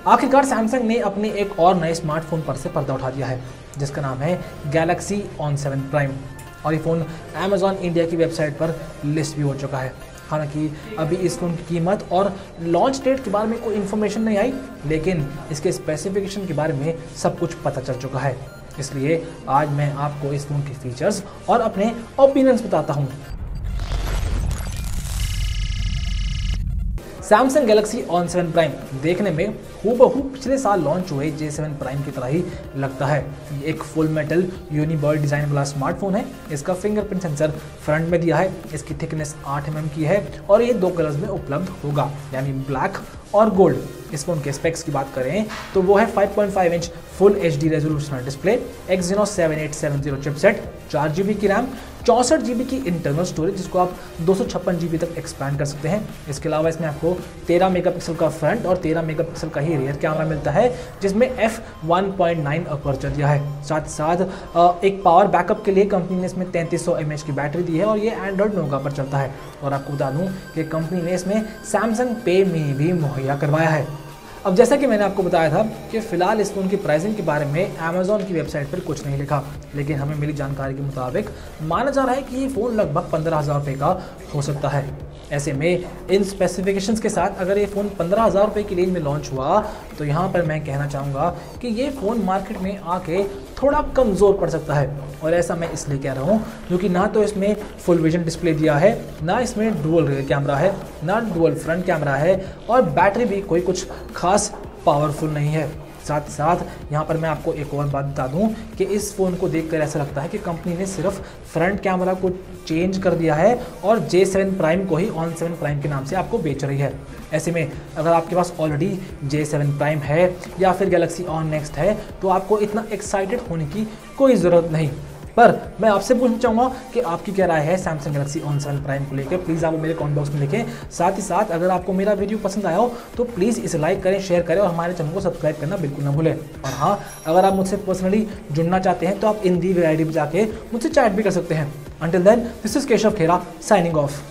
आखिरकार सैमसंग ने अपने एक और नए स्मार्टफोन पर से पर्दा उठा दिया है जिसका नाम है गैलेक्सी ऑन 7 प्राइम और ये फ़ोन अमेज़ॉन इंडिया की वेबसाइट पर लिस्ट भी हो चुका है। हालांकि अभी इस फ़ोन की कीमत और लॉन्च डेट के बारे में कोई इन्फॉर्मेशन नहीं आई, लेकिन इसके स्पेसिफिकेशन के बारे में सब कुछ पता चल चुका है। इसलिए आज मैं आपको इस फ़ोन के फीचर्स और अपने ओपिनियंस बताता हूँ। सैमसंग गैलेक्सी ऑन 7 प्राइम देखने में हूबहू पिछले साल लॉन्च हुए J7 प्राइम की तरह ही लगता है। ये एक फुल मेटल यूनिबर्ड डिज़ाइन वाला स्मार्टफोन है। इसका फिंगरप्रिंट सेंसर फ्रंट में दिया है। इसकी थिकनेस 8 mm की है और ये 2 कलर्स में उपलब्ध होगा, यानी ब्लैक और गोल्ड। इस फोन के स्पेक्स की बात करें तो वो है 5.5 inch full HD resolution display, Exynos 7870 chipset, 4 GB की रैम, 64 GB की इंटरनल स्टोरेज जिसको आप 256 GB तक एक्सपैंड कर सकते हैं। इसके अलावा इसमें आपको 13 मेगापिक्सल का फ्रंट और 13 मेगापिक्सल का ही रियर कैमरा मिलता है जिसमें f1.9 अपर्चर दिया है। साथ साथ एक पावर बैकअप के लिए कंपनी ने इसमें 3300 mAh की बैटरी दी है और ये एंड्रॉइड नोगा पर चलता है। और आपको बता दूं कि कंपनी ने इसमें सैमसंग पे मिनी भी मुहैया करवाया है। अब जैसा कि मैंने आपको बताया था कि फ़िलहाल इस फ़ोन की प्राइसिंग के बारे में अमेज़ॉन की वेबसाइट पर कुछ नहीं लिखा, लेकिन हमें मिली जानकारी के मुताबिक माना जा रहा है कि ये फ़ोन लगभग 15,000 रुपये का हो सकता है। ऐसे में इन स्पेसिफिकेशंस के साथ अगर ये फ़ोन 15,000 रुपये की रेंज में लॉन्च हुआ तो यहाँ पर मैं कहना चाहूँगा कि ये फ़ोन मार्केट में आके थोड़ा कमज़ोर पड़ सकता है। और ऐसा मैं इसलिए कह रहा हूँ क्योंकि ना तो इसमें फुल विजन डिस्प्ले दिया है, ना इसमें डुअल रियर कैमरा है, ना डुअल फ्रंट कैमरा है और बैटरी भी कोई कुछ खास पावरफुल नहीं है। साथ साथ यहाँ पर मैं आपको एक और बात बता दूँ कि इस फ़ोन को देखकर ऐसा लगता है कि कंपनी ने सिर्फ फ्रंट कैमरा को चेंज कर दिया है और J7 प्राइम को ही ऑन 7 प्राइम के नाम से आपको बेच रही है। ऐसे में अगर आपके पास ऑलरेडी J7 प्राइम है या फिर गैलेक्सी ऑन नेक्स्ट है तो आपको इतना एक्साइटेड होने की कोई ज़रूरत नहीं। पर मैं आपसे पूछना चाहूँगा कि आपकी क्या राय है सैमसंग गैलेक्सी ऑन 7 प्राइम को लेकर। प्लीज़ आप मेरे कमेंट बॉक्स में लिखें। साथ ही साथ अगर आपको मेरा वीडियो पसंद आया हो तो प्लीज़ इसे लाइक करें, शेयर करें और हमारे चैनल को सब्सक्राइब करना बिल्कुल ना भूलें। और हाँ, अगर आप मुझसे पर्सनली जुड़ना चाहते हैं तो आप इन दी वीडियो पर जाके मुझसे चैट भी कर सकते हैं। Until then, this is Keshav Khera signing of.